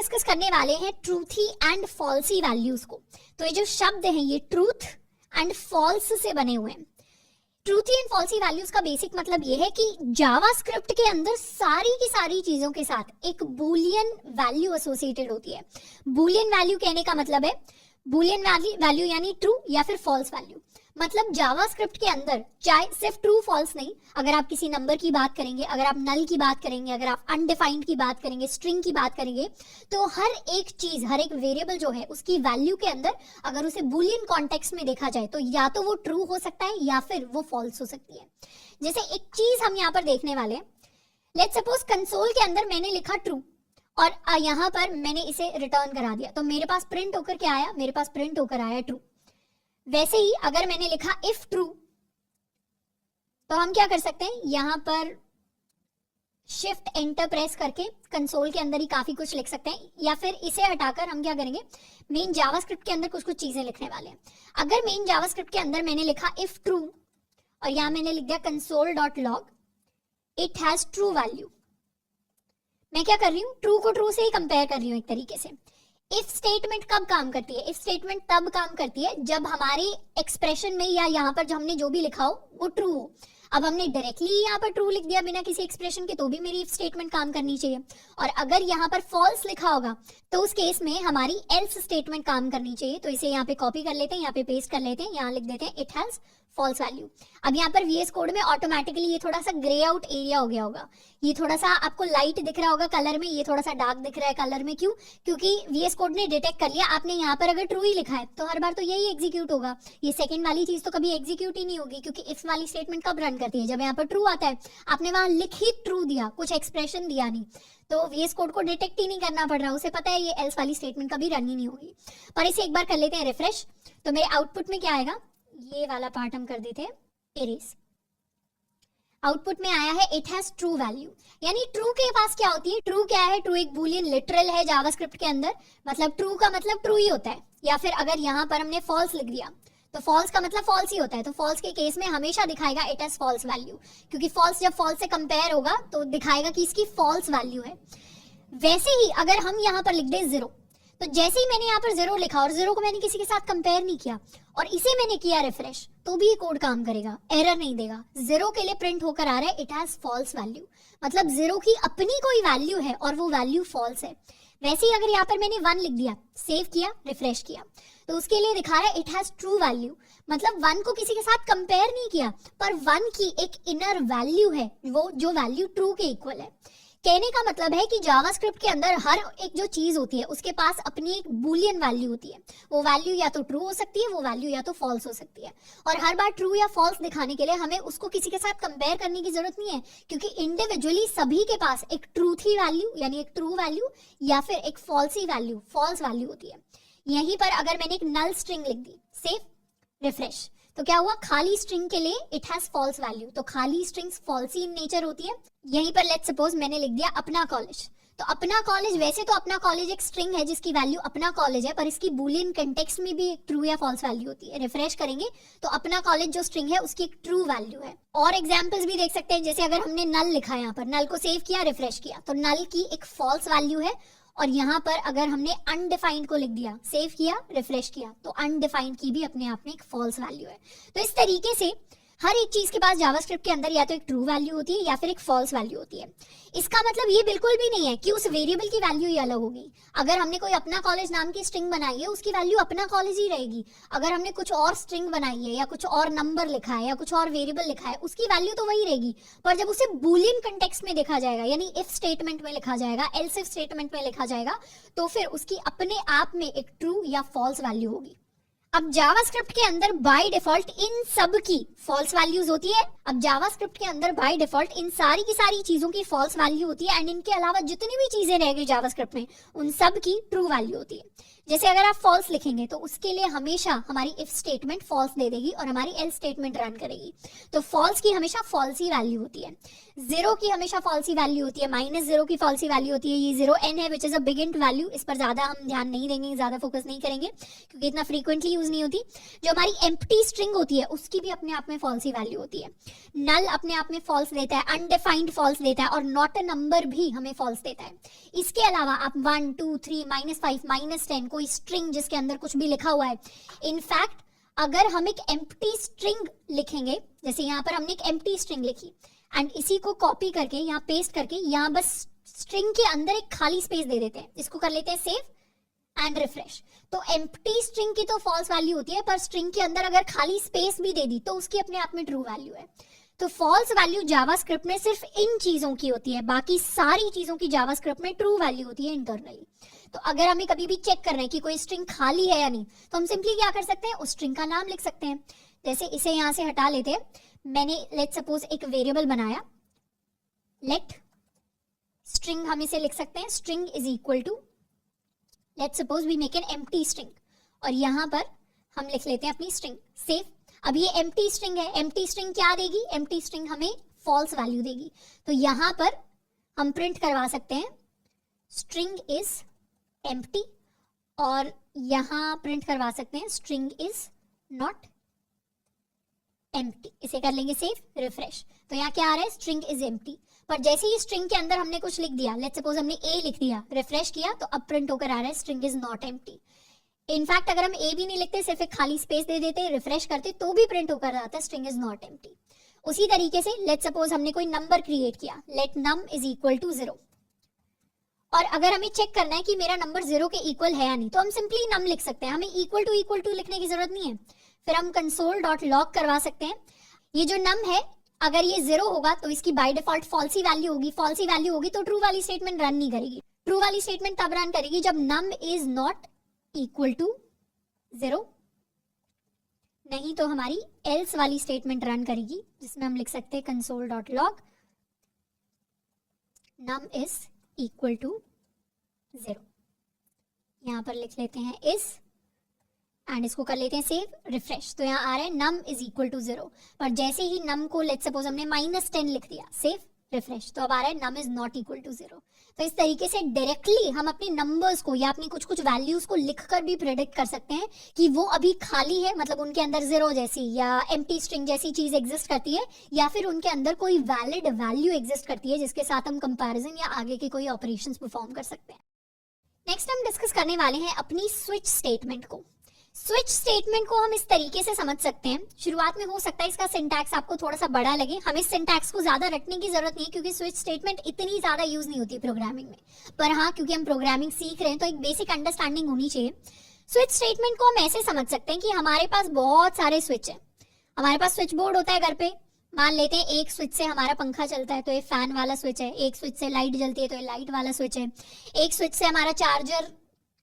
Discuss करने वाले हैं ट्रूथी एंड फॉल्सी वैल्यूज को। तो ये जो शब्द हैं ये ट्रूथ एंड फॉल्स से बने हुए हैं। ट्रूथी एंड फॉल्सी वैल्यूज का बेसिक मतलब ये है कि जावास्क्रिप्ट के अंदर सारी की सारी चीजों के साथ एक बूलियन वैल्यू एसोसिएटेड होती है। बूलियन वैल्यू कहने का मतलब है बूलियन वैल्यू यानी ट्रू या फिर फॉल्स वैल्यू। मतलब जावास्क्रिप्ट के अंदर चाहे सिर्फ ट्रू फॉल्स नहीं, अगर आप किसी नंबर की बात करेंगे, अगर आप नल की बात करेंगे, अगर आप अनडिफाइंड की बात करेंगे, स्ट्रिंग की बात करेंगे, तो हर एक चीज, हर एक वेरिएबल जो है उसकी वैल्यू के अंदर अगर उसे बूलियन कॉन्टेक्स्ट में देखा जाए तो या तो वो ट्रू हो सकता है या फिर वो फॉल्स हो सकती है। जैसे एक चीज हम यहाँ पर देखने वाले हैं, लेट्स सपोज कंसोल के अंदर मैंने लिखा ट्रू और यहाँ पर मैंने इसे रिटर्न करा दिया, तो मेरे पास प्रिंट होकर क्या आया? मेरे पास प्रिंट होकर आया ट्रू। वैसे ही अगर मैंने लिखा इफ ट्रू, तो हम क्या कर सकते हैं, यहां पर शिफ्ट एंटर प्रेस करके कंसोल के अंदर ही काफी कुछ लिख सकते हैं, या फिर इसे हटाकर हम क्या करेंगे, मेन जावास्क्रिप्ट के अंदर कुछ कुछ चीजें लिखने वाले हैं। अगर मेन जावास्क्रिप्ट के अंदर मैंने लिखा इफ ट्रू और यहां मैंने लिख दिया console.log it has true value, मैं क्या कर रही हूँ, ट्रू को ट्रू से ही कंपेयर कर रही हूँ एक तरीके से। इफ स्टेटमेंट कब काम करती है? इफ स्टेटमेंट तब काम करती है जब हमारे एक्सप्रेशन में या यहाँ पर जो हमने जो भी लिखा हो वो ट्रू हो। अब हमने डायरेक्टली यहाँ पर ट्रू लिख दिया बिना किसी एक्सप्रेशन के, तो भी मेरी इफ स्टेटमेंट काम करनी चाहिए। और अगर यहाँ पर फॉल्स लिखा होगा तो उस केस में हमारी एल्स स्टेटमेंट काम करनी चाहिए। तो इसे यहाँ पे कॉपी कर लेते हैं, यहाँ पे पेस्ट कर लेते हैं, यहाँ लिख देते हैं इट हैज फॉल्स वैल्यू। अब यहाँ पर VS कोड में ऑटोमेटिकली ये थोड़ा सा ग्रे आउट एरिया हो गया होगा, ये थोड़ा सा आपको लाइट दिख रहा होगा कलर में, ये थोड़ा सा डार्क दिख रहा है कलर में। क्यों? क्योंकि VS कोड ने डिटेक्ट कर लिया आपने यहाँ पर अगर ट्रू ही लिखा है तो हर बार तो यही एग्जीक्यूट होगा, ये सेकंड वाली चीज तो कभी एग्जीक्यूट ही नहीं होगी। क्योंकि इफ वाली स्टेटमेंट कब रन करती है? जब यहाँ पर ट्रू आता है। आपने वहां लिख ही ट्रू दिया, कुछ एक्सप्रेशन दिया नहीं, तो VS कोड को डिटेक्ट ही नहीं करना पड़ रहा, उसे पता है ये एल्स वाली स्टेटमेंट कभी रन ही नहीं होगी। पर इसे एक बार कर लेते हैं रिफ्रेश, तो मेरे आउटपुट में क्या आएगा, ये वाला पार्ट हम कर देते हैं इरेज। आउटपुट में आया है इट हैज ट्रू वैल्यू, यानी ट्रू के पास क्या होती है, ट्रू क्या है, ट्रू एक बूलियन लिटरल है जावास्क्रिप्ट के अंदर, मतलब ट्रू का मतलब ट्रू ही होता है। या फिर अगर यहाँ पर हमने फॉल्स लिख दिया तो फॉल्स का मतलब फॉल्स ही होता है, तो फॉल्स के केस में हमेशा दिखाएगा इट हैज फॉल्स वैल्यू, क्योंकि फॉल्स जब फॉल्स से कंपेयर होगा तो दिखाएगा कि इसकी फॉल्स वैल्यू है। वैसे ही अगर हम यहाँ पर लिख दें जीरो, तो जैसे ही मैंने यहाँ पर जीरो लिखा और जीरो को मैंने किसी के साथ कंपेयर नहीं किया और इसे मैंने किया रिफ्रेश, तो भी ये कोड काम करेगा, एरर नहीं देगा। जीरो के लिए प्रिंट होकर आ रहा है इट हैज फॉल्स वैल्यू, मतलब जीरो की अपनी कोई वैल्यू है और वो वैल्यू फॉल्स है। वैसे ही अगर यहाँ पर मैंने 1 लिख दिया, सेव किया, रिफ्रेश किया, तो उसके लिए दिखा रहा है इट हैज ट्रू वैल्यू, मतलब 1 को किसी के साथ कंपेयर नहीं किया, पर 1 की एक इनर वैल्यू है वो जो वैल्यू ट्रू के इक्वल है। कहने का मतलब है कि जावास्क्रिप्ट के अंदर हर एक जो चीज होती है उसके पास अपनी एक बूलियन वैल्यू होती है, वो वैल्यू या तो ट्रू हो सकती है, वो वैल्यू या तो फॉल्स हो सकती है। और हर बार ट्रू या फॉल्स दिखाने के लिए हमें उसको किसी के साथ कंपेयर करने की जरूरत नहीं है, क्योंकि इंडिविजुअली सभी के पास एक ट्रूथी वैल्यू यानी एक ट्रू वैल्यू या फिर एक फॉल्सी वैल्यू, फॉल्स वैल्यू होती है। यहीं पर अगर मैंने एक नल स्ट्रिंग लिख दी, सेव, रिफ्रेश, तो क्या हुआ, खाली स्ट्रिंग के लिए इट हैज फॉल्स वैल्यू, तो खाली स्ट्रिंग्स फॉल्सी इन नेचर होती है। यहीं पर लेट्स सपोज मैंने लिख दिया अपना कॉलेज, तो अपना कॉलेज, वैसे तो अपना कॉलेज एक स्ट्रिंग है जिसकी वैल्यू अपना कॉलेज है, पर इसकी बूलियन कंटेक्स्ट में भी एक ट्रू या फॉल्स वैल्यू होती है। रिफ्रेश करेंगे तो अपना कॉलेज जो स्ट्रिंग है उसकी एक ट्रू वैल्यू है। और एग्जांपल्स भी देख सकते हैं, जैसे अगर हमने नल लिखा है, यहाँ पर नल को सेव किया, रिफ्रेश किया, तो नल की एक फॉल्स वैल्यू है। और यहाँ पर अगर हमने अनडिफाइंड को लिख दिया, सेव किया, रिफ्रेश किया, तो अनडिफाइंड की भी अपने आप में एक फॉल्स वैल्यू है। तो इस तरीके से हर एक चीज के पास जावास्क्रिप्ट के अंदर या तो एक ट्रू वैल्यू होती है या फिर एक फॉल्स वैल्यू होती है। इसका मतलब ये बिल्कुल भी नहीं है कि उस वेरिएबल की वैल्यू ही अलग होगी। अगर हमने कोई अपना कॉलेज नाम की स्ट्रिंग बनाई है, उसकी वैल्यू अपना कॉलेज ही रहेगी। अगर हमने कुछ और स्ट्रिंग बनाई है या कुछ और नंबर लिखा है या कुछ और वेरिएबल लिखा है, उसकी वैल्यू तो वही रहेगी। पर जब उसे बूलियन कंटेक्स्ट में देखा जाएगा, यानी इफ स्टेटमेंट में लिखा जाएगा, एल्स इफ स्टेटमेंट में लिखा जाएगा, तो फिर उसकी अपने आप में एक ट्रू या फॉल्स वैल्यू होगी। अब जावास्क्रिप्ट के अंदर बाय डिफॉल्ट इन सब की फॉल्स वैल्यूज होती है। अब जावास्क्रिप्ट के अंदर बाय डिफॉल्ट इन सारी की सारी चीजों की फॉल्स वैल्यू होती है, एंड इनके अलावा जितनी भी चीजें रहेगी जावास्क्रिप्ट में उन सब की ट्रू वैल्यू होती है। जैसे अगर आप फॉल्स लिखेंगे तो उसके लिए हमेशा हमारी इफ स्टेटमेंट फॉल्स दे देगी और हमारी एल्स स्टेटमेंट रन करेगी। तो फॉल्स की हमेशा फॉल्सी वैल्यू होती है, जीरो की हमेशा फॉल्सी वैल्यू होती है, -0 की फॉल्सी वैल्यू होती है। ये 0n है which is a big int value, इस पर ज्यादा हम ध्यान नहीं देंगे, ज्यादा फोकस नहीं करेंगे क्योंकि इतना फ्रीक्वेंटली यूज यूज नहीं होती। जो हमारी एम्प्टी स्ट्रिंग होती है उसकी भी अपने आप में फॉल्स ही वैल्यू होती है। नल अपने आप में फॉल्स देता है, अनडिफाइंड फॉल्स देता है, और नॉट अ नंबर भी हमें फॉल्स देता है। इसके अलावा आप 1 2 3 -5 -10 कोई स्ट्रिंग जिसके अंदर कुछ भी लिखा हुआ है, इनफैक्ट अगर हम एक एम्प्टी स्ट्रिंग लिखेंगे, जैसे यहाँ पर हमने एक एम्प्टी स्ट्रिंग लिखी एंड इसी को कॉपी करके यहाँ पेस्ट करके यहाँ बस स्ट्रिंग के अंदर एक खाली स्पेस दे देते हैं, इसको कर लेते हैं सेव एंड रिफ्रेश। तो एम्प्टी स्ट्रिंग की तो फॉल्स वैल्यू होती है, पर स्ट्रिंग के अंदर अगर खाली स्पेस भी दे दी तो उसकी अपने आप में ट्रू वैल्यू है। तो फॉल्स वैल्यू जावास्क्रिप्ट में सिर्फ इन चीजों की होती है, बाकी सारी चीजों की जावास्क्रिप्ट में ट्रू वैल्यू होती है इंटरनली। तो अगर हमें कभी भी चेक करना है कि कोई स्ट्रिंग खाली है या नहीं, तो हम सिंपली क्या कर सकते हैं, उस स्ट्रिंग का नाम लिख सकते हैं। जैसे इसे यहां से हटा लेते हैं, मैंने लेट सपोज एक वेरिएबल बनाया, लेट स्ट्रिंग, हम इसे लिख सकते हैं string is equal to, let suppose we make an empty string, और यहां पर हम लिख लेते हैं अपनी स्ट्रिंग, सेव। अब ये एम्प्टी स्ट्रिंग है, एम्प्टी स्ट्रिंग क्या देगी, एम्प्टी स्ट्रिंग हमें फॉल्स वैल्यू देगी। तो यहां पर हम प्रिंट करवा सकते हैं स्ट्रिंग इज एम्प्टी, और यहां प्रिंट करवा सकते हैं स्ट्रिंग इज नॉट एम्प्टी। इसे कर लेंगे सेव, रिफ्रेश। तो यहाँ क्या आ रहा है, स्ट्रिंग इज एम्प्टी। पर जैसे ही स्ट्रिंग के अंदर हमने कुछ लिख दिया, लेट्स सपोज हमने ए लिख दिया, रिफ्रेश किया, तो अब प्रिंट होकर आ रहा है string is not empty. In fact अगर हम ए भी नहीं लिखते, सिर्फ एक खाली स्पेस दे देते, रिफ्रेश करते, तो भी प्रिंट होकर आता है स्ट्रिंग इज नॉट एम्प्टी। उसी तरीके से लेट्स सपोज हमने कोई नंबर क्रिएट किया, let num is equal to 0, और अगर हमें चेक करना है कि मेरा नंबर 0 के इक्वल है या नहीं, तो हम सिंपली नम लिख सकते हैं, हमें इक्वल टू लिखने की जरूरत नहीं है। फिर हम console.log करवा सकते हैं। ये जो नम है, अगर ये 0 होगा तो इसकी बाय डिफॉल्ट फॉल्सी वैल्यू होगी, फॉल्सी वैल्यू होगी तो ट्रू वाली स्टेटमेंट रन नहीं करेगी। ट्रू वाली स्टेटमेंट तब रन करेगी जब num is not equal to 0, नहीं तो हमारी एल्स वाली स्टेटमेंट रन करेगी, जिसमें हम लिख सकते हैं console.log num is equal to 0। यहां पर लिख लेते हैं इज एंड इसको कर लेते हैं सेव, रिफ्रेश। तो यहाँ आ रहा है नम इज इक्वल टू 0, पर जैसे ही नम को लेट्स सपोज हमने -10 लिख दिया, सेव, रिफ्रेश, तो अब आ रहा है num is not equal to 0। तो इस तरीके से डायरेक्टली हम अपने नंबर्स को या अपनी कुछ वैल्यूज को लिखकर भी प्रेडिक्ट कर सकते हैं कि वो अभी खाली है, मतलब उनके अंदर 0 जैसी या एम्प्टी स्ट्रिंग जैसी चीज एग्जिस्ट करती है, या फिर उनके अंदर कोई वैलिड वैल्यू एग्जिस्ट करती है जिसके साथ हम कंपैरिजन या आगे के कोई ऑपरेशंस परफॉर्म कर सकते हैं। नेक्स्ट हम डिस्कस करने वाले हैं अपनी स्विच स्टेटमेंट को। स्विच स्टेटमेंट को हम इस तरीके से समझ सकते हैं, शुरुआत में हो सकता है इसका सिंटैक्स आपको थोड़ा सा बड़ा लगे, हमें सिंटैक्स को ज्यादा रटने की जरूरत नहीं है क्योंकि स्विच स्टेटमेंट इतनी ज्यादा यूज नहीं होती प्रोग्रामिंग में। पर हाँ, क्योंकि हम प्रोग्रामिंग सीख रहे हैं तो एक बेसिक अंडरस्टैंडिंग होनी चाहिए। स्विच स्टेटमेंट को हम ऐसे समझ सकते हैं कि हमारे पास बहुत सारे स्विच है, हमारे पास स्विच बोर्ड होता है घर पे, मान लेते हैं एक स्विच से हमारा पंखा चलता है तो ये फैन वाला स्विच है, एक स्विच से लाइट जलती है तो ये लाइट वाला स्विच है, एक स्विच से हमारा चार्जर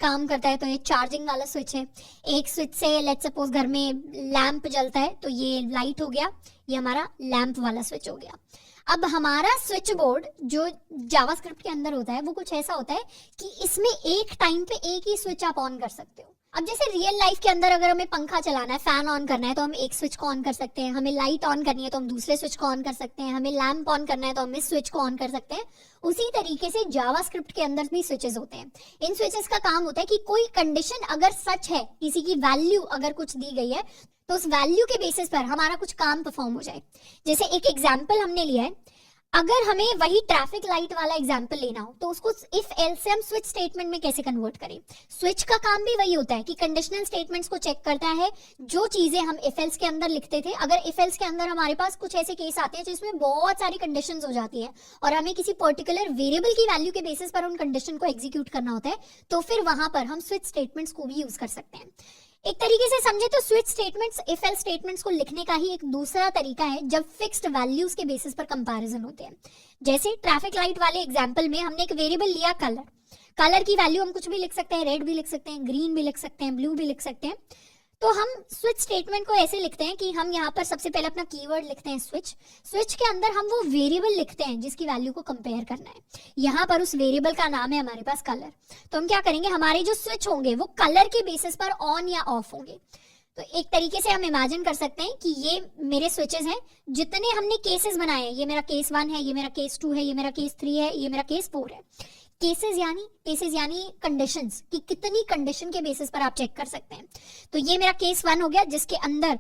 काम करता है तो ये चार्जिंग वाला स्विच है, एक स्विच से लेट्स सपोज घर में लैंप जलता है तो ये लाइट हो गया, ये हमारा लैंप वाला स्विच हो गया। अब हमारा स्विच बोर्ड जो जावास्क्रिप्ट के अंदर होता है वो कुछ ऐसा होता है कि इसमें एक टाइम पे एक ही स्विच आप ऑन कर सकते हो। अब जैसे रियल लाइफ के अंदर अगर हमें पंखा चलाना है, फैन ऑन करना है तो हम एक स्विच को ऑन कर सकते हैं, हमें लाइट ऑन करनी है तो हम दूसरे स्विच को ऑन कर सकते हैं, हमें लैंप ऑन करना है तो हम इस स्विच को ऑन कर सकते हैं। उसी तरीके से जावास्क्रिप्ट के अंदर भी स्विचेस होते हैं। इन स्विचेस का काम होता है कि कोई कंडीशन अगर सच है, किसी की वैल्यू अगर कुछ दी गई है, तो उस वैल्यू के बेसिस पर हमारा कुछ काम परफॉर्म हो जाए। जैसे एक एग्जाम्पल हमने लिया है, अगर हमें वही ट्रैफिक लाइट वाला एग्जांपल लेना हो तो उसको इफ एल्स से हम स्विच स्टेटमेंट में कैसे कन्वर्ट करें। स्विच का काम भी वही होता है कि कंडीशनल स्टेटमेंट्स को चेक करता है, जो चीजें हम इफ एल्स के अंदर लिखते थे, अगर इफ एल्स के अंदर हमारे पास कुछ ऐसे केस आते हैं जिसमें बहुत सारी कंडीशंस हो जाती है और हमें किसी पर्टिकुलर वेरिएबल की वैल्यू के बेसिस पर उन कंडीशन को एग्जीक्यूट करना होता है, तो फिर वहां पर हम स्विच स्टेटमेंट्स को भी यूज कर सकते हैं। एक तरीके से समझे तो switch statements if else statements को लिखने का ही एक दूसरा तरीका है जब फिक्स्ड वैल्यूज के बेसिस पर कंपैरिजन होते हैं। जैसे ट्रैफिक लाइट वाले एग्जांपल में हमने एक वेरिएबल लिया कलर, कलर की वैल्यू हम कुछ भी लिख सकते हैं, रेड भी लिख सकते हैं, ग्रीन भी लिख सकते हैं, ब्लू भी लिख सकते हैं। तो हम स्विच स्टेटमेंट को ऐसे लिखते हैं कि हम यहाँ पर सबसे पहले अपना कीवर्ड लिखते हैं स्विच, स्विच के अंदर हम वो वेरिएबल लिखते हैं जिसकी वैल्यू को कंपेयर करना है। यहाँ पर उस वेरिएबल का नाम है हमारे पास कलर। तो हम क्या करेंगे, हमारे जो स्विच होंगे वो कलर के बेसिस पर ऑन या ऑफ होंगे। तो एक तरीके से हम इमेजिन कर सकते हैं कि ये मेरे स्विचेस हैं, जितने हमने केसेस बनाए हैं, ये मेरा केस 1 है, ये मेरा केस 2 है, ये मेरा केस 3 है, ये मेरा केस 4 है। केसेस यानी कंडीशंस, कि कितनी कंडीशन के बेसिस पर आप चेक कर सकते हैं। तो ये मेरा केस 1 हो गया जिसके अंदर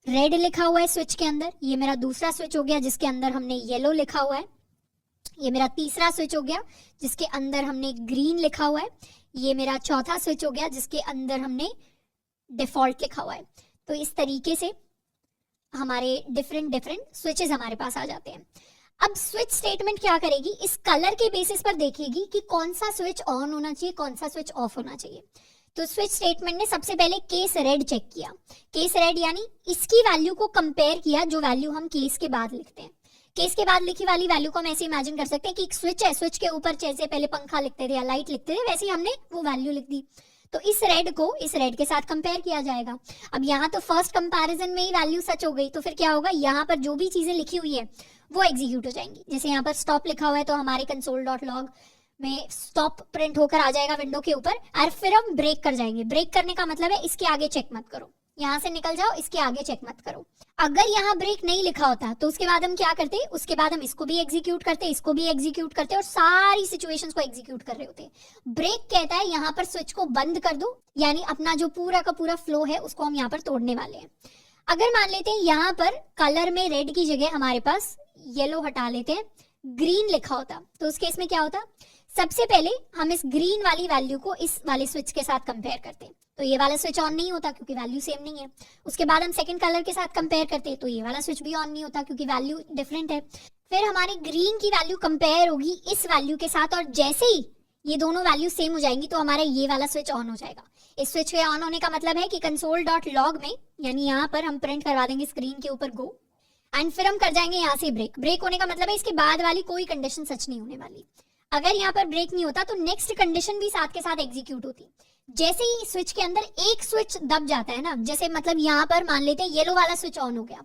रेड लिखा हुआ है स्विच के अंदर। ये मेरा दूसरा स्विच हो गया जिसके अंदर हमने येलो लिखा हुआ है। ये मेरा तीसरा स्विच हो गया जिसके अंदर हमने ग्रीन लिखा हुआ है। ये मेरा चौथा स्विच हो गया जिसके अंदर हमने डिफॉल्ट लिखा हुआ है। तो इस तरीके से हमारे डिफरेंट स्विचेस हमारे पास आ जाते हैं। अब स्विच स्टेटमेंट क्या करेगी, इस कलर के बेसिस पर देखेगी कि कौन सा स्विच ऑन होना चाहिए, कौन सा स्विच ऑफ होना चाहिए। तो स्विच स्टेटमेंट ने सबसे पहले केस रेड चेक किया। केस रेड यानी इसकी वैल्यू को कंपेयर किया जो वैल्यू हम केस के बाद लिखते हैं। केस के बाद लिखी वाली वैल्यू को हम ऐसे इमेजिन कर सकते हैं कि एक स्विच है, स्विच के ऊपर जैसे पहले पंखा लिखते थे या लाइट लिखते थे, वैसे ही हमने वो वैल्यू लिख दी। तो इस रेड को इस रेड के साथ कंपेयर किया जाएगा। अब यहाँ तो फर्स्ट कंपैरिजन में ही वैल्यू सच हो गई, तो फिर क्या होगा, यहाँ पर जो भी चीजें लिखी हुई है वो एग्जीक्यूट हो जाएंगी। जैसे यहाँ पर स्टॉप लिखा हुआ है तो हमारे console.log में स्टॉप प्रिंट होकर आ जाएगा विंडो के ऊपर, और फिर हम ब्रेक कर जाएंगे। ब्रेक करने का मतलब है इसके आगे चेक मत करो, यहाँ से निकल जाओ, इसके आगे चेक मत करो। अगर यहाँ ब्रेक नहीं लिखा होता तो उसके बाद हम क्या करते, उसके बाद हम इसको भी एग्जीक्यूट करते, इसको भी एग्जीक्यूट करते और सारी सिचुएशंस को एग्जीक्यूट कर रहे होते। ब्रेक कहता है यहाँ पर स्विच को बंद कर दो, यानी अपना जो पूरा का पूरा फ्लो है उसको हम यहाँ पर तोड़ने वाले हैं। अगर मान लेते हैं यहाँ पर कलर में रेड की जगह हमारे पास येलो हटा लेते हैं, ग्रीन लिखा होता, तो उस केस में क्या होता, सबसे पहले हम इस ग्रीन वाली वैल्यू को इस वाले स्विच के साथ कंपेयर करते हैं, तो ये वाला स्विच ऑन नहीं होता क्योंकि वैल्यू सेम नहीं है। उसके बाद हम सेकंड कलर के साथ कंपेयर करते हैं तो ये वाला स्विच भी ऑन नहीं होता क्योंकि वैल्यू डिफरेंट है। फिर हमारी ग्रीन की वैल्यू कंपेयर होगी इस वैल्यू के साथ, और जैसे ही ये दोनों वैल्यू सेम हो जाएंगी तो हमारा ये वाला स्विच ऑन हो जाएगा। इस स्विच के ऑन होने का मतलब है कि console.log में, यानी यहाँ पर हम प्रिंट करवा देंगे स्क्रीन के ऊपर गो, एंड फिर हम कर जाएंगे यहाँ से ब्रेक। ब्रेक होने का मतलब है इसके बाद वाली कोई कंडीशन सच नहीं होने वाली। अगर यहाँ पर ब्रेक नहीं होता तो नेक्स्ट कंडीशन भी साथ के साथ एग्जीक्यूट होती। जैसे ही स्विच के अंदर एक स्विच दब जाता है ना, जैसे मतलब यहाँ पर मान लेते हैं येलो वाला स्विच ऑन हो गया,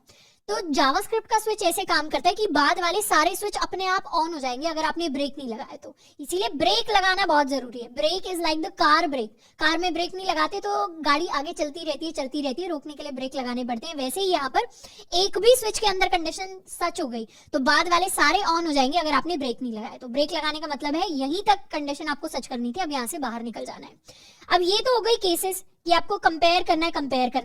तो जावास्क्रिप्ट का स्विच ऐसे काम करता है कि बाद वाले सारे स्विच अपने आप ऑन हो जाएंगे अगर आपने ब्रेक नहीं लगाया तो। इसीलिए ब्रेक लगाना बहुत जरूरी है। Brake is like the car brake. Car में ब्रेक नहीं लगाते तो गाड़ी आगे चलती रहती है, रोकने के लिए ब्रेक लगाने पड़ते हैं। वैसे ही यहाँ पर एक भी स्विच के अंदर कंडीशन सच हो गई तो बाद वाले सारे ऑन हो जाएंगे अगर आपने ब्रेक नहीं लगाया तो। ब्रेक लगाने का मतलब है यहीं तक कंडीशन आपको सच करनी थी, अब यहाँ से बाहर निकल जाना है। अब ये तो हो गई केसेस कि आपको कंपेयर करना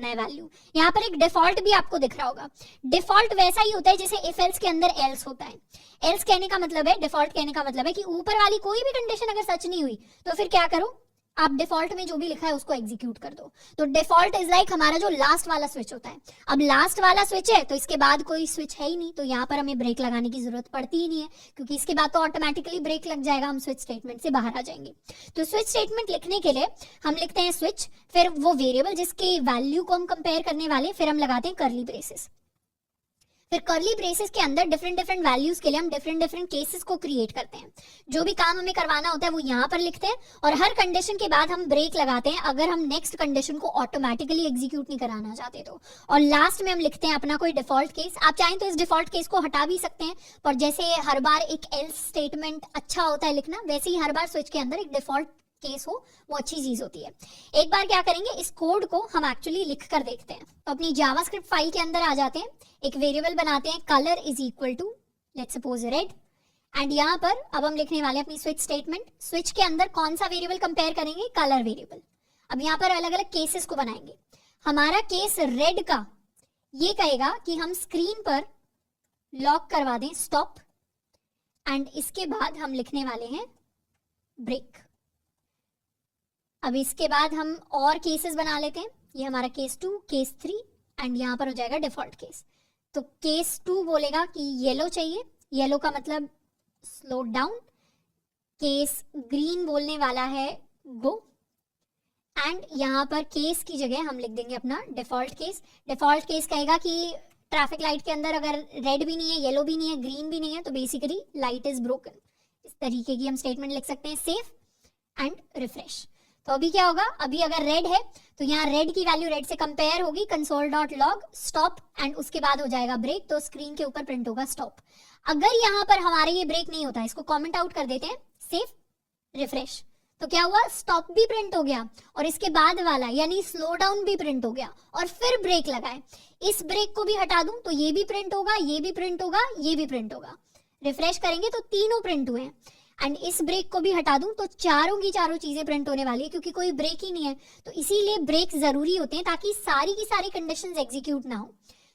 है वैल्यू। यहाँ पर एक डिफॉल्ट भी आपको दिख रहा होगा। डिफॉल्ट वैसा ही होता है जैसे इफ एल्स के अंदर एल्स होता है। एल्स कहने का मतलब है, डिफॉल्ट कहने का मतलब है कि ऊपर वाली कोई भी कंडीशन अगर सच नहीं हुई तो फिर क्या करो, आप डिफॉल्ट में जो भी लिखा है उसको एग्जीक्यूट कर दो। तो डिफॉल्ट इज लाइक हमारा जो लास्ट वाला स्विच होता है। अब लास्ट वाला स्विच है तो इसके बाद कोई स्विच है ही नहीं, तो यहाँ पर हमें ब्रेक लगाने की जरूरत पड़ती ही नहीं है क्योंकि इसके बाद तो ऑटोमेटिकली ब्रेक लग जाएगा, हम स्विच स्टेटमेंट से बाहर आ जाएंगे। तो स्विच स्टेटमेंट लिखने के लिए हम लिखते हैं स्विच, फिर वो वेरिएबल जिसके वैल्यू को हम कंपेयर करने वाले, फिर हम लगाते हैं कर्ली ब्रेसेस। फिर कर्ली ब्रेसेस के अंदर डिफरेंट वैल्यूज के लिए हम डिफरेंट केसेस को क्रिएट करते हैं। जो भी काम हमें करवाना होता है वो यहाँ पर लिखते हैं और हर कंडीशन के बाद हम ब्रेक लगाते हैं अगर हम नेक्स्ट कंडीशन को ऑटोमेटिकली एग्जीक्यूट नहीं कराना चाहते तो। और लास्ट में हम लिखते हैं अपना कोई डिफॉल्ट केस। आप चाहें तो इस डिफॉल्ट केस को हटा भी सकते हैं, पर जैसे हर बार एक एल्स स्टेटमेंट अच्छा होता है लिखना, वैसे ही हर बार स्विच के अंदर एक डिफॉल्ट केस हो वो अच्छी चीज होती है। एक बार क्या करेंगे, इस कोड को हम एक्चुअली लिख कर देखते हैं। तो अपनी जावास्क्रिप्ट फाइल के अंदर आ जाते हैं, एक वेरिएबल बनाते हैं colour is equal to let's suppose red, and यहाँ पर अब हम लिखने वाले अपनी स्विच स्टेटमेंट। स्विच के अंदर कौन सा वेरिएबल कंपेयर करेंगे, कलर वेरिएबल। अब यहाँ पर अलग अलग केसेस को बनाएंगे। हमारा केस रेड का ये कहेगा कि हम स्क्रीन पर लॉक करवा दें स्टॉप, एंड इसके बाद हम लिखने वाले हैं ब्रेक। अब इसके बाद हम और केसेस बना लेते हैं। ये हमारा केस 2, केस 3 एंड यहाँ पर हो जाएगा डिफॉल्ट केस। तो केस 2 बोलेगा कि येलो चाहिए, येलो का मतलब स्लो डाउन। केस ग्रीन बोलने वाला है गो, एंड यहाँ पर केस की जगह हम लिख देंगे अपना डिफॉल्ट केस। डिफॉल्ट केस कहेगा कि ट्रैफिक लाइट के अंदर अगर रेड भी नहीं है, येलो भी नहीं है, ग्रीन भी नहीं है तो बेसिकली लाइट इज ब्रोकन। इस तरीके की हम स्टेटमेंट लिख सकते हैं, सेव एंड रिफ्रेश। तो अभी क्या होगा, अभी अगर रेड है तो यहाँ रेड की वैल्यू रेड से कंपेयर होगी console.log स्टॉप, एंड उसके बाद हो जाएगा ब्रेक, तो स्क्रीन के ऊपर प्रिंट होगा स्टॉप। अगर यहाँ पर हमारे ये ब्रेक नहीं होता, इसको कमेंट आउट कर देते हैं, सेव रिफ्रेश, तो क्या हुआ, स्टॉप भी प्रिंट हो गया और इसके बाद वाला यानी स्लो डाउन भी प्रिंट हो गया, और फिर ब्रेक लगाए। इस ब्रेक को भी हटा दूं तो ये भी प्रिंट होगा, ये भी प्रिंट होगा, ये भी प्रिंट होगा। रिफ्रेश करेंगे तो तीनों प्रिंट हुए हैं। एंड इस ब्रेक को भी हटा दूं तो चारों की चारों चीजें प्रिंट होने वाली है, क्योंकि कोई ब्रेक ही नहीं है। तो इसीलिए ब्रेक जरूरी होते हैं ताकि सारी की सारी कंडीशंस एग्जीक्यूट ना हो।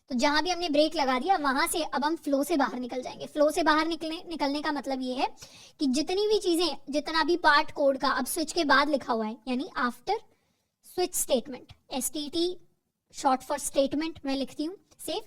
तो जहां भी हमने ब्रेक लगा दिया वहां से अब हम फ्लो से बाहर निकल जाएंगे। फ्लो से बाहर निकलने का मतलब ये है कि जितनी भी चीजें, जितना भी पार्ट कोड का अब स्विच के बाद लिखा हुआ है, यानी after switch statement, STT short for statement मैं लिखती हूँ, सेव,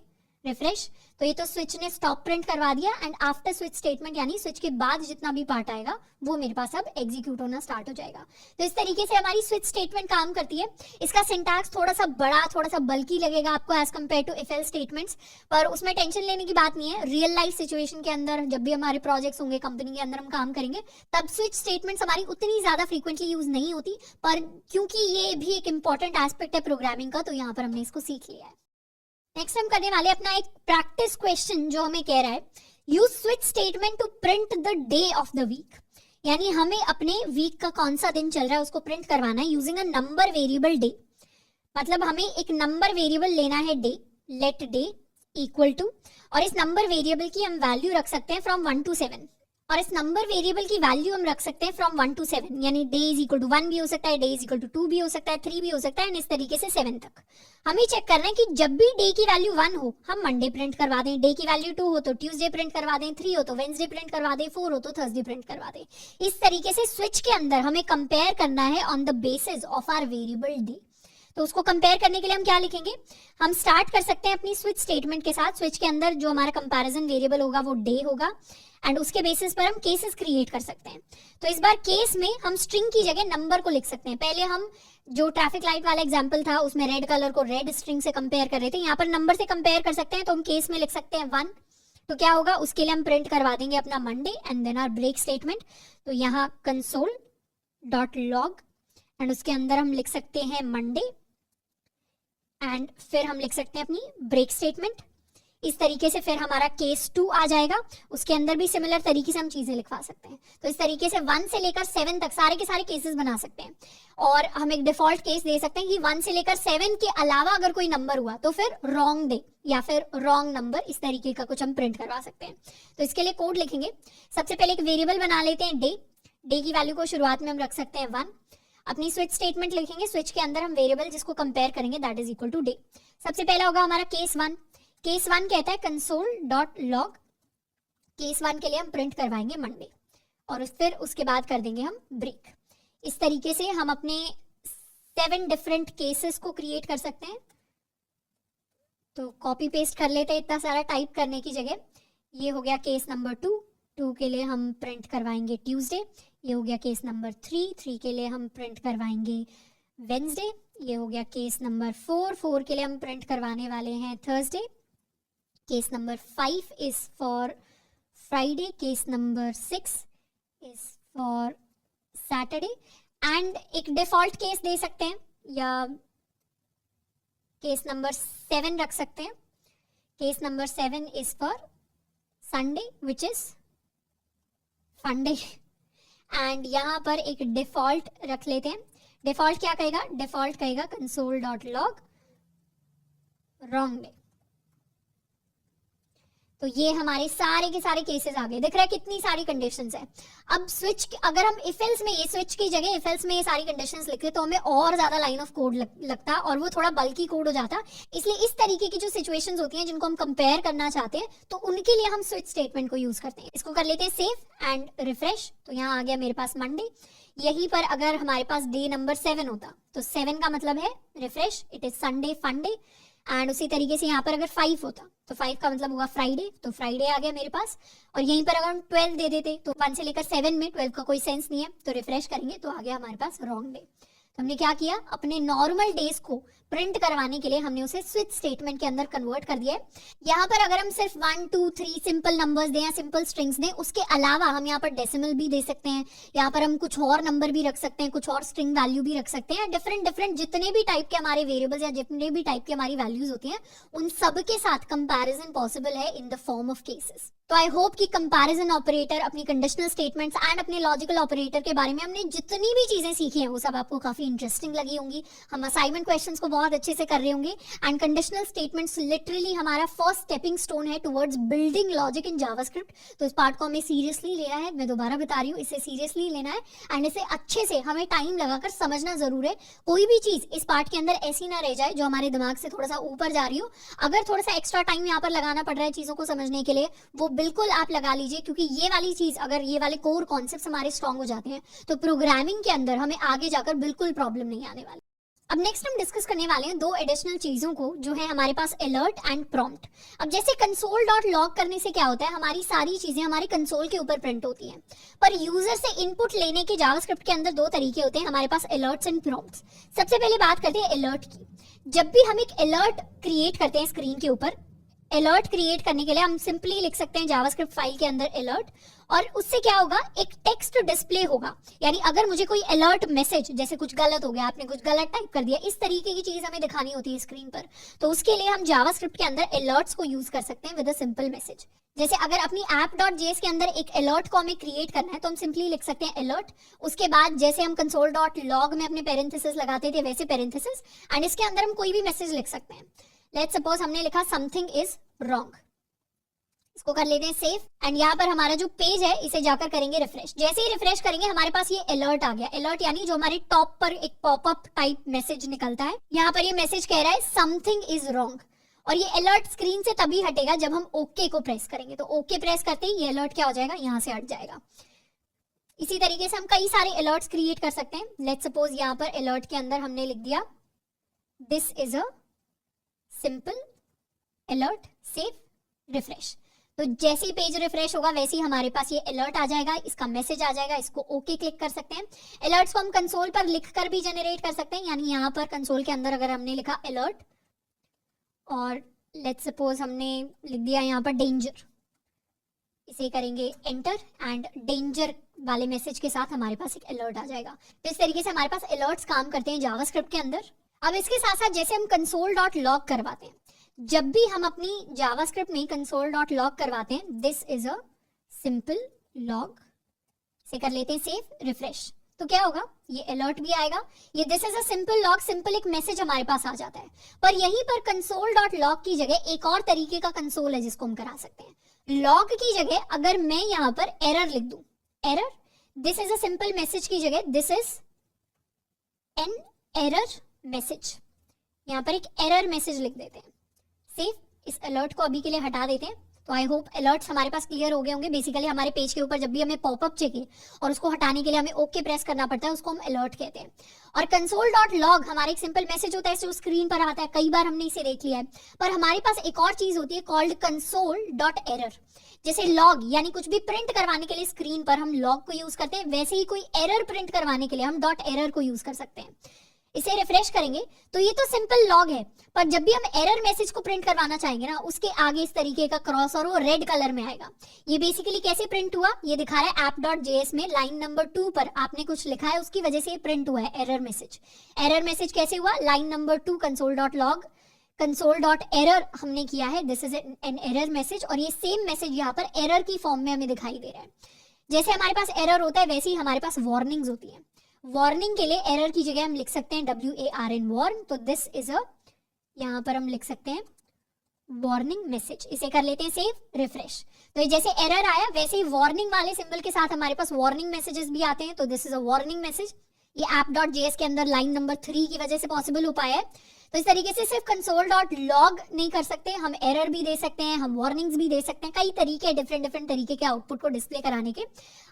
रिफ्रेश। तो ये तो स्विच ने स्टॉप प्रिंट करवा दिया, एंड आफ्टर स्विच स्टेटमेंट यानी स्विच के बाद जितना भी पार्ट आएगा वो मेरे पास अब एग्जीक्यूट होना स्टार्ट हो जाएगा। तो इस तरीके से हमारी स्विच स्टेटमेंट काम करती है। इसका सिंटैक्स थोड़ा सा बड़ा, थोड़ा सा बल्कि लगेगा आपको as compare to if else statements, पर उसमें टेंशन लेने की बात नहीं है। रियल लाइफ सिचुएशन के अंदर जब भी हमारे प्रोजेक्ट्स होंगे, कंपनी के अंदर हम काम करेंगे, तब स्विच स्टेटमेंट्स हमारी उतनी ज्यादा फ्रीक्वेंटली यूज नहीं होती, पर क्योंकि ये भी एक इंपॉर्टेंट एस्पेक्ट है प्रोग्रामिंग का, तो यहाँ पर हमने इसको सीख लिया है। नेक्स्ट हम करने वाले अपना एक प्रैक्टिस क्वेश्चन जो हमें कह रहा है use switch statement to print the day of the week, यानी हमें अपने वीक का कौन सा दिन चल रहा है उसको प्रिंट करवाना है using a number variable day. मतलब हमें एक नंबर वेरिएबल लेना है day, let day equal to, और इस नंबर वेरिएबल की हम वैल्यू रख सकते हैं फ्रॉम 1 to 7, और इस नंबर वेरिएबल की वैल्यू हम रख सकते हैं फ्रॉम 1 to 7, यानी डे इज इक्वल टू 1 भी हो सकता है, डे इज इक्वल टू 2 भी हो सकता है, 3 भी हो सकता है, एंड इस तरीके से 7 तक। हमें चेक करना है कि जब भी डे की वैल्यू 1 हो हम मंडे प्रिंट करवा दें, डे की वैल्यू 2 हो तो ट्यूसडे प्रिंट करवा दें, 3 हो तो वेंसडे प्रिंट करवा दें, 4 हो तो थर्सडे प्रिंट करवा दें। इस तरीके से स्विच के अंदर हमें कंपेयर करना है on the basis of our variable day. तो उसको कंपेयर करने के लिए हम क्या लिखेंगे, हम स्टार्ट कर सकते हैं अपनी स्विच स्टेटमेंट के साथ। स्विच के अंदर जो हमारा कंपैरिजन वेरिएबल होगा वो डे होगा, एंड उसके बेसिस पर हम केसेस क्रिएट कर सकते हैं। तो इस बार केस में हम स्ट्रिंग की जगह नंबर को लिख सकते हैं। पहले हम जो ट्रैफिक लाइट वाला एग्जांपल था उसमें रेड कलर को रेड स्ट्रिंग से कंपेयर कर रहे थे, यहाँ पर नंबर से कंपेयर कर सकते हैं। तो हम केस में लिख सकते हैं 1, तो क्या होगा उसके लिए हम प्रिंट करवा देंगे अपना Monday and then our break statement. तो यहाँ कंसोल डॉट लॉग एंड उसके अंदर हम लिख सकते हैं मंडे, एंड फिर हम लिख सकते हैं अपनी ब्रेक स्टेटमेंट। इस तरीके से फिर हमारा केस 2 आ जाएगा, उसके अंदर भी सिमिलर तरीके से हम चीजें लिखवा सकते हैं। तो इस तरीके से 1 से लेकर 7 तक सारे के सारे केसेस बना सकते हैं, और हम एक डिफॉल्ट केस दे सकते हैं कि 1 से लेकर 7 के अलावा अगर कोई नंबर हुआ तो फिर रॉन्ग डे या फिर रॉन्ग नंबर, इस तरीके का कुछ हम प्रिंट करवा सकते हैं। तो इसके लिए कोड लिखेंगे। सबसे पहले एक वेरिएबल बना लेते हैं डे, डे की वैल्यू को शुरुआत में हम रख सकते हैं 1। अपनी स्विच स्टेटमेंट लिखेंगे, स्विच के अंदर हम वेरिएबल जिसको कंपेयर करेंगे that is equal to day. सबसे पहला होगा हमारा केस 1। केस 1 कहता है कंसोल डॉट लॉग, केस 1 के लिए हम प्रिंट करवाएंगे मंडे, और फिर उसके बाद कर देंगे हम ब्रेक। इस तरीके से हम अपने 7 डिफरेंट केसेस को क्रिएट कर सकते हैं। तो कॉपी पेस्ट कर लेते हैं इतना सारा टाइप करने की जगह। ये हो गया केस नंबर 2 के लिए हम प्रिंट करवाएंगे ट्यूसडे। ये हो गया केस नंबर 3 के लिए हम प्रिंट करवाएंगे वेंसडे। ये हो गया केस नंबर 4 के लिए हम प्रिंट करवाने वाले हैं Thursday. Case number 5 is for Friday. Case number 6 is for Saturday. And एक डिफॉल्ट केस दे सकते हैं या केस नंबर 7 रख सकते हैं। Case number 7 is for Sunday which is फंडे। एंड यहाँ पर एक डिफॉल्ट रख लेते हैं। डिफॉल्ट क्या कहेगा, डिफॉल्ट कहेगा console dot log wrong day. तो ये हमारे सारे के सारे केसेस आ गए। दिख रहा है कितनी सारी कंडीशंस है। अब स्विच अगर हम इफ एल्स में ये स्विच की जगह इफ एल्स में ये सारी कंडीशंस लिखते तो हमें और ज्यादा लाइन ऑफ कोड लगता और वो थोड़ा बल्कि कोड हो जाता। इसलिए इस तरीके की जो सिचुएशंस होती हैं जिनको हम कंपेयर करना चाहते हैं तो उनके लिए हम स्विच स्टेटमेंट को यूज करते हैं। इसको कर लेते हैं सेव एंड रिफ्रेश। तो यहाँ आ गया मेरे पास मंडे। यहीं पर अगर हमारे पास डे नंबर 7 होता तो 7 का मतलब है रिफ्रेश, इट इज संडे फंडे। एंड उसी तरीके से यहाँ पर अगर 5 होता तो 5 का मतलब होगा फ्राइडे, तो फ्राइडे आ गया मेरे पास। और यहीं पर अगर हम 12 दे देते तो 1 से लेकर 7 में 12 का कोई सेंस नहीं है, तो रिफ्रेश करेंगे तो आ गया हमारे पास रॉन्ग डे। तो हमने क्या किया, अपने नॉर्मल डेज को प्रिंट करवाने के लिए हमने उसे स्विच स्टेटमेंट के अंदर कन्वर्ट कर दिया है। यहाँ पर अगर हम सिर्फ 1 2 3 सिंपल नंबर्स दें या सिंपल स्ट्रिंग्स दें, उसके अलावा हम यहाँ पर डेसिमल भी दे सकते हैं, यहाँ पर हम कुछ और नंबर भी रख सकते हैं, कुछ और स्ट्रिंग वैल्यू भी रख सकते हैं। डिफरेंट जितने भी टाइप के हमारे वेरिएबल्स या जितने भी टाइप के हमारी वैल्यूज होती हैं उन सब के साथ कंपैरिजन पॉसिबल है in the form of cases. तो आई होप कि कंपैरिजन ऑपरेटर, अपनी कंडीशनल स्टेटमेंट्स एंड अपने लॉजिकल ऑपरेटर के बारे में हमने जितनी भी चीजें सीखी हैं वो सब आपको काफी इंटरेस्टिंग लगी होंगी। हम असाइनमेंट क्वेश्चंस को बहुत अच्छे से कर रहे होंगे एंड कंडीशनल स्टेटमेंट्स लिटरली हमारा फर्स्ट स्टेपिंग स्टोन है towards building logic in JavaScript. तो इस पार्ट को हमें सीरियसली लेना है, मैं दोबारा बता रही हूँ, इसे सीरियसली लेना है एंड इसे अच्छे से हमें टाइम लगाकर समझना जरूर है। कोई भी चीज इस पार्ट के अंदर ऐसी ना रह जाए जो हमारे दिमाग से थोड़ा सा ऊपर जा रही हो। अगर थोड़ा सा एक्स्ट्रा टाइम यहाँ पर लगाना पड़ रहा है चीजों को समझने के लिए, वो बिल्कुल आप लगा लीजिए, क्योंकि ये वाली चीज, अगर ये वाले कोर कॉन्सेप्ट्स हमारे स्ट्रांग हो जाते हैं तो प्रोग्रामिंग के अंदर हमें आगे जाकर बिल्कुल प्रॉब्लम नहीं आने वाली। अब नेक्स्ट हम डिस्कस करने वाले हैं दो एडिशनल चीजों को जो है हमारे पास अलर्ट एंड प्रॉम्प्ट। अब जैसे कंसोल डॉट लॉग करने से क्या होता है, हमारी सारी चीजें हमारे कंसोल के ऊपर प्रिंट होती हैं, पर यूजर से इनपुट लेने के जावास्क्रिप्ट के अंदर दो तरीके होते हैं हमारे पास, अलर्ट्स एंड प्रॉम्प्ट्स। सबसे पहले बात करते हैं अलर्ट की। जब भी हम एक अलर्ट क्रिएट करते हैं स्क्रीन के ऊपर, अलर्ट क्रिएट करने के लिए हम सिंपली लिख सकते हैं जावास्क्रिप्ट फाइल के अंदर अलर्ट, और उससे क्या होगा, एक टेक्स्ट डिस्प्ले होगा। यानी अगर मुझे कोई अलर्ट मैसेज, जैसे कुछ गलत हो गया, आपने कुछ गलत टाइप कर दिया, इस तरीके की चीज हमें दिखानी होती है स्क्रीन पर, तो उसके लिए हम जावास्क्रिप्ट के अंदर अलर्ट्स को यूज कर सकते हैं विद अ सिंपल मैसेज। जैसे अगर अपनी app.js के अंदर एक अलर्ट को हमें क्रिएट करना है तो हम सिंपली लिख सकते हैं अलर्ट, उसके बाद जैसे हम console.log में अपने पेरेंथेसिस लगाते थे वैसे पेरेंथेसिस, एंड इसके अंदर हम कोई भी मैसेज लिख सकते हैं। लेट्स सपोज हमने लिखा समथिंग इज रॉन्ग, इसको कर लेते हैं सेव, एंड यहाँ पर हमारा जो पेज है इसे जाकर करेंगे रिफ्रेश। जैसे ही रिफ्रेश करेंगे हमारे पास ये अलर्ट आ गया। अलर्ट यानी जो हमारे टॉप पर एक पॉपअप टाइप मैसेज निकलता है, यहाँ पर ये मैसेज कह रहा है समथिंग इज रॉन्ग, और ये अलर्ट स्क्रीन से तभी हटेगा जब हम ओके को प्रेस करेंगे। तो ओके प्रेस करते ही ये अलर्ट क्या हो जाएगा, यहाँ से हट जाएगा। इसी तरीके से हम कई सारे अलर्ट्स क्रिएट कर सकते हैं। लेट्स सपोज यहाँ पर अलर्ट के अंदर हमने लिख दिया this is a simple alert, save, refresh. तो जैसे ही पेज रिफ्रेश होगा वैसे ही हमारे पास ये अलर्ट आ जाएगा, इसका मैसेज आ जाएगा, इसको ओके क्लिक कर सकते हैं। अलर्ट्स को हम कंसोल पर लिखकर भी जनरेट कर सकते हैं, यानी यहाँ पर कंसोल के अंदर अगर हमने लिखा अलर्ट और लेट्स सपोज हमने लिख दिया यहाँ पर डेंजर, इसे करेंगे एंटर एंड डेंजर वाले मैसेज के साथ हमारे पास एक अलर्ट आ जाएगा। तो इस तरीके से हमारे पास अलर्ट्स काम करते हैं जावास्क्रिप्ट के अंदर। अब इसके साथ साथ जैसे हम console.log करवाते हैं, जब भी हम अपनी जावास्क्रिप्ट में console.log करवाते हैं, this is a simple log, से कर लेते हैं सेव, रिफ्रेश, तो क्या होगा, ये अलर्ट भी आएगा, ये this is a simple log, simple एक मैसेज हमारे पास आ जाता है। पर यहीं पर console.log की जगह एक और तरीके का कंसोल है जिसको हम करा सकते हैं। लॉग की जगह अगर मैं यहाँ पर एरर लिख दूं, error, this is a simple message की जगह this is an error message, यहाँ पर एक एरर मैसेज लिख देते हैं, सेव। इस अलर्ट को अभी के लिए हटा देते हैं। तो आई होप अलर्ट्स हमारे पास क्लियर हो गए होंगे। बेसिकली हमारे पेज के ऊपर जब भी हमें पॉपअप चाहिए और उसको हटाने के लिए हमें ओके प्रेस करना पड़ता है, उसको हम अलर्ट कहते हैं। और console.log हमारा एक सिंपल मैसेज होता है जो स्क्रीन पर आता है, कई बार हमने इसे देख लिया है। पर हमारे पास एक और चीज होती है कॉल्ड console.error। जैसे लॉग यानी कुछ भी प्रिंट करवाने के लिए स्क्रीन पर हम लॉग को यूज करते हैं, वैसे ही कोई एरर प्रिंट करवाने के लिए हम .error को यूज कर सकते हैं। इसे रिफ्रेश करेंगे तो ये तो सिंपल लॉग है, पर जब भी हम एरर मैसेज को प्रिंट करवाना चाहेंगे ना, उसके आगे इस तरीके का क्रॉस और वो रेड कलर में आएगा। ये बेसिकली कैसे प्रिंट हुआ, ये दिखा रहा है app.js में लाइन नंबर 2 पर आपने कुछ लिखा है, उसकी वजह से ये प्रिंट हुआ है एरर मैसेज। एरर मैसेज कैसे हुआ, लाइन नंबर 2 console.log, console.error हमने किया है, this is an error message, और ये सेम मैसेज यहाँ पर एरर की फॉर्म में हमें दिखाई दे रहा है। जैसे हमारे पास एरर होता है वैसे ही हमारे पास वार्निंग्स होती है। वार्निंग के लिए एरर की जगह हम लिख सकते हैं WARN, वार्न, तो दिस इज अ, यहाँ पर हम लिख सकते हैं वार्निंग मैसेज, इसे कर लेते हैं सेव, रिफ्रेश। तो ये जैसे एरर आया वैसे ही वार्निंग वाले सिंबल के साथ हमारे पास वार्निंग मैसेजेस भी आते हैं, तो this is a warning message. ये app.js के अंदर लाइन नंबर 3 की वजह से पॉसिबल हो पाया है। तो इस तरीके से सिर्फ console.log नहीं कर सकते, हम एरर भी दे सकते हैं, हम वार्निंग्स भी दे सकते हैं, कई तरीके डिफरेंट तरीके के आउटपुट को डिस्प्ले कराने के।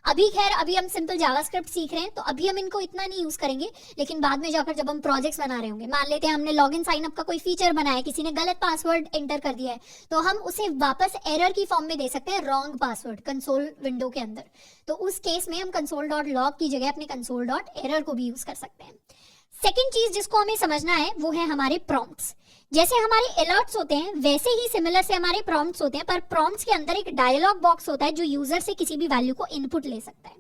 अभी खैर अभी हम सिंपल जावास्क्रिप्ट सीख रहे हैं, तो अभी हम इनको इतना नहीं यूज करेंगे, लेकिन बाद में जाकर जब हम प्रोजेक्ट्स बना रहे होंगे, मान लेते हैं हमने लॉगिन साइन अप का कोई फीचर बनाया, किसी ने गलत पासवर्ड एंटर कर दिया है, तो हम उसे वापस एरर की फॉर्म में दे सकते हैं, रॉन्ग पासवर्ड, कंसोल विंडो के अंदर। तो उस केस में हम console.log की जगह अपने console.error को भी यूज कर सकते हैं। सेकेंड चीज जिसको हमें समझना है वो है हमारे प्रॉम्प्ट्स। जैसे हमारे अलर्ट्स होते हैं वैसे ही सिमिलर से हमारे प्रॉम्प्ट्स होते हैं, पर प्रॉम्प्ट्स के अंदर एक डायलॉग बॉक्स होता है जो यूजर से किसी भी वैल्यू को इनपुट ले सकता है।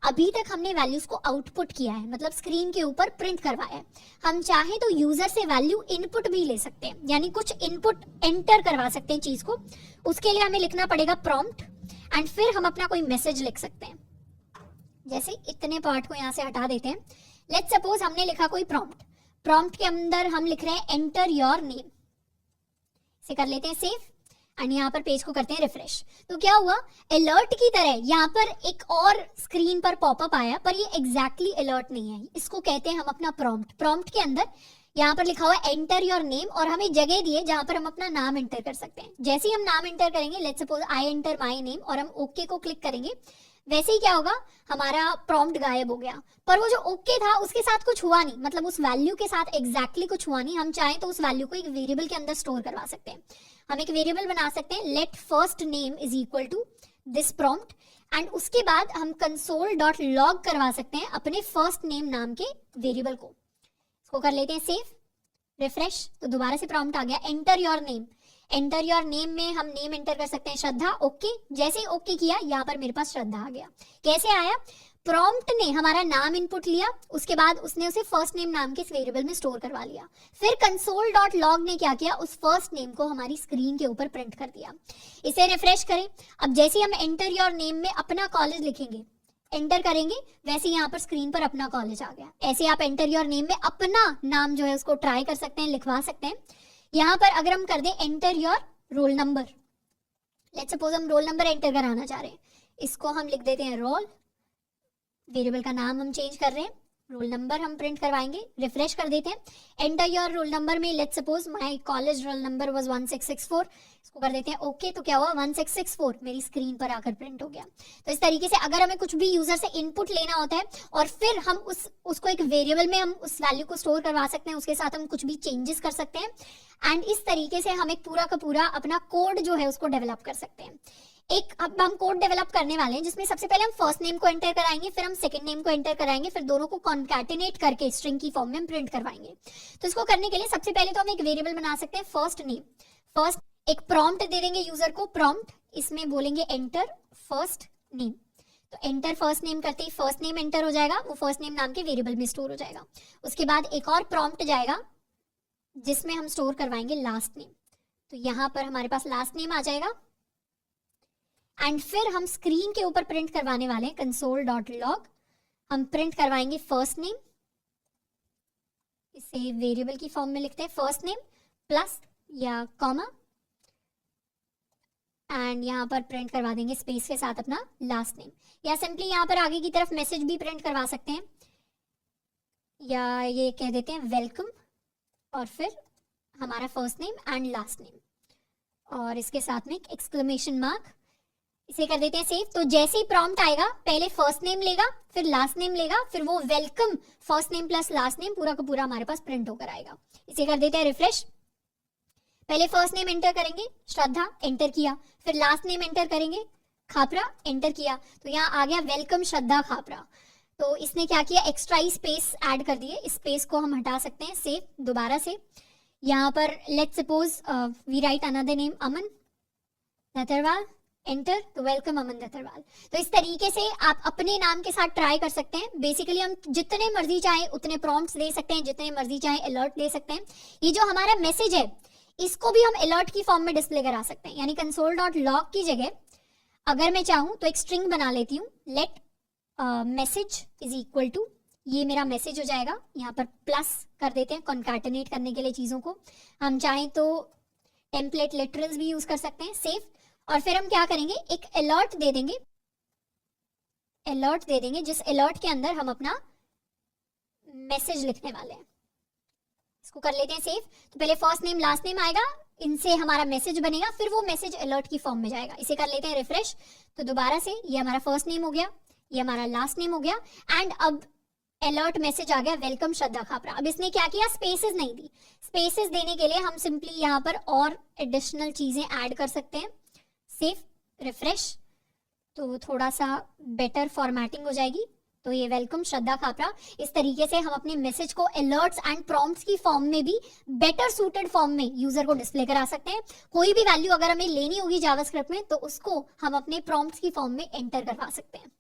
अभी तक हमने वैल्यूज को आउटपुट किया है, मतलब स्क्रीन के ऊपर प्रिंट करवाया है। हम चाहे तो यूजर से वैल्यू इनपुट भी ले सकते हैं, यानी कुछ इनपुट एंटर करवा सकते हैं चीज को। उसके लिए हमें लिखना पड़ेगा प्रॉम्प्ट, एंड फिर हम अपना कोई मैसेज लिख सकते हैं। जैसे इतने पार्ट को यहाँ से हटा देते हैं। लेट्स सपोज हमने लिखा कोई प्रॉम्प्ट, प्रॉम्प्ट के अंदर हम लिख रहे हैं एंटर योर नेम, इसे कर लेते हैं सेव एंड यहाँ पर पेज को करते हैं रिफ्रेश। तो क्या हुआ, अलर्ट की तरह यहाँ पर एक और स्क्रीन पर पॉपअप आया, पर ये एग्जैक्टली अलर्ट नहीं है, इसको कहते हैं हम अपना प्रॉम्प्ट। प्रॉम्प्ट के अंदर यहाँ पर लिखा हुआ है एंटर योर नेम और हमें जगह दी है जहां पर हम अपना नाम एंटर कर सकते हैं। जैसे ही हम नाम एंटर करेंगे, let's suppose I enter my name और हम ओके को क्लिक करेंगे, वैसे ही क्या होगा, हमारा प्रॉम्प्ट गायब हो गया। पर वो जो ओके था उसके साथ कुछ हुआ नहीं, मतलब उस वैल्यू के साथ एग्जैक्टली कुछ हुआ नहीं। हम चाहें तो उस वैल्यू को एक वेरिएबल के अंदर स्टोर करवा सकते हैं। हम एक वेरिएबल बना सकते हैं, let first name is equal to this prompt and उसके बाद हम कंसोल डॉट लॉग करवा सकते हैं अपने फर्स्ट नेम नाम के वेरिएबल को। इसको कर लेते हैं सेव, रिफ्रेश, तो दोबारा से प्रॉम्प्ट आ गया enter your name. Enter your name में हम नेम एंटर कर सकते हैं श्रद्धा, ओके। जैसे ही ओके किया, यहाँ पर मेरे पास श्रद्धा आ गया। कैसे आया, प्रॉम्प्ट ने हमारा नाम इनपुट लिया, उसके बाद उसने उसे फर्स्ट नेम नाम के इस वेरिएबल में स्टोर करवा लिया। फिर कंसोल डॉट लॉग ने क्या किया, उस फर्स्ट नेम को हमारी स्क्रीन के ऊपर प्रिंट कर दिया। इसे रिफ्रेश करें। अब जैसे ही हम एंटर योर नेम में अपना कॉलेज लिखेंगे, एंटर करेंगे, वैसे यहाँ पर स्क्रीन पर अपना कॉलेज आ गया। ऐसे आप एंटर योर नेम में अपना नाम जो है उसको ट्राई कर सकते हैं, लिखवा सकते हैं। यहाँ पर अगर हम कर दें enter your roll number, let's suppose हम रोल नंबर एंटर कराना चाह रहे हैं, इसको हम लिख देते हैं रोल, वेरिएबल का नाम हम चेंज कर रहे हैं, रोल नंबर हम प्रिंट करवाएंगे, रिफ्रेश कर देते हैं। एंटर योर रोल नंबर में let's suppose my college roll number was 1664, इसको कर देते हैं ओके। तो क्या हुआ, 1664 मेरी स्क्रीन पर आकर प्रिंट हो गया। तो इस तरीके से अगर हमें कुछ भी यूजर से इनपुट लेना होता है और फिर हम उसको एक वेरिएबल में हम उस वैल्यू को स्टोर करवा सकते हैं, उसके साथ हम कुछ भी चेंजेस कर सकते हैं एंड इस तरीके से हम एक पूरा का पूरा अपना कोड जो है उसको डेवलप कर सकते हैं। एक अब हम कोड डेवलप करने वाले हैं जिसमें सबसे पहले हम फर्स्ट नेम को एंटर कराएंगे, फिर हम सेकंड नेम को एंटर कराएंगे, फिर दोनों को कॉन्कैटिनेट करके स्ट्रिंग की फॉर्म में हम प्रिंट करवाएंगे। तो इसको करने के लिए सबसे पहले तो हम एक वेरिएबल बना सकते हैं फर्स्ट नेम। फर्स्ट एक प्रॉम्प्ट दे देंगे यूजर को, प्रॉम्प्ट, इसमें बोलेंगे एंटर फर्स्ट नेम। तो एंटर फर्स्ट नेम करते ही फर्स्ट नेम एंटर हो जाएगा, वो फर्स्ट नेम नाम के वेरिएबल में स्टोर हो जाएगा। उसके बाद एक और प्रॉम्प्ट जाएगा जिसमें हम स्टोर करवाएंगे लास्ट नेम। तो यहाँ पर हमारे पास लास्ट नेम आ जाएगा एंड फिर हम स्क्रीन के ऊपर प्रिंट करवाने वाले हैं कंसोल डॉट लॉग, हम प्रिंट करवाएंगे फर्स्ट नेम, इसे वेरिएबल की फॉर्म में लिखते हैं फर्स्ट नेम प्लस या कॉमा एंड यहाँ पर प्रिंट करवा देंगे स्पेस के साथ अपना लास्ट नेम, या सिंपली यहाँ पर आगे की तरफ मैसेज भी प्रिंट करवा सकते हैं, या ये कह देते हैं वेलकम और फिर हमारा first name and last name और इसके साथ में एक एक्सक्लेमेशन मार्क, इसे कर देते हैं सेव। तो जैसे ही प्रॉम्प्ट आएगा पहले फर्स्ट नेम लेगा, फिर लास्ट नेम लेगा, फिर वो welcome first name plus last name पूरा का पूरा हमारे पास प्रिंट होकर आएगा। इसे कर देते हैं रिफ्रेश। पहले फर्स्ट नेम एंटर करेंगे श्रद्धा, एंटर किया, फिर लास्ट नेम एंटर करेंगे खापरा, एंटर किया, तो यहाँ आ गया वेलकम श्रद्धा खापरा। तो इसने क्या किया, एक्स्ट्रा ही स्पेस ऐड कर दिए, इस स्पेस को हम हटा सकते हैं, सेव दोबारा से। यहाँ पर let's suppose we write another name Aman Dattarwal, enter, तो वेलकम अमन दत्तरवाल। तो इस तरीके से आप अपने नाम के साथ ट्राई कर सकते हैं। बेसिकली हम जितने मर्जी चाहे उतने प्रॉम्प्ट्स दे सकते हैं, जितने मर्जी चाहे अलर्ट दे सकते हैं। ये जो हमारा मैसेज है इसको भी हम अलर्ट की फॉर्म में डिस्प्ले करा सकते हैं, यानी कंसोल डॉट लॉग की जगह अगर मैं चाहूँ तो एक स्ट्रिंग बना लेती हूँ, let message is equal to, ये मेरा मैसेज हो जाएगा, यहाँ पर प्लस कर देते हैं कॉन्कैटिनेट करने के लिए चीज़ों को। हम चाहें तो टेम्पलेट लिटरल्स भी यूज कर सकते हैं, सेव। और फिर हम क्या करेंगे, एक अलर्ट दे देंगे, अलर्ट दे देंगे जिस अलर्ट के अंदर हम अपना मैसेज लिखने वाले हैं। इसको कर लेते हैं सेव। तो पहले फर्स्ट नेम लास्ट नेम आएगा, इनसे हमारा मैसेज बनेगा, फिर वो मैसेज अलर्ट की फॉर्म में जाएगा। इसे कर लेते हैं रिफ्रेश। तो दोबारा से ये हमारा फर्स्ट नेम हो गया, ये हमारा लास्ट नेम हो गया एंड अब अलर्ट मैसेज आ गया वेलकम श्रद्धा खापरा। अब इसने क्या किया, स्पेसेस नहीं दी। स्पेसेस देने के लिए हम सिंपली यहाँ पर और एडिशनल चीजें ऐड कर सकते हैं, सेव, रिफ्रेश, तो थोड़ा सा बेटर फॉर्मेटिंग हो जाएगी। तो ये वेलकम श्रद्धा खापरा, इस तरीके से हम अपने मैसेज को अलर्ट्स एंड प्रॉम्प्ट्स की फॉर्म में भी बेटर सूटेड फॉर्म में यूजर को डिस्प्ले करा सकते हैं। कोई भी वैल्यू अगर हमें लेनी होगी जावास्क्रिप्ट में तो उसको हम अपने प्रॉम्प्ट्स की फॉर्म में एंटर करवा सकते हैं।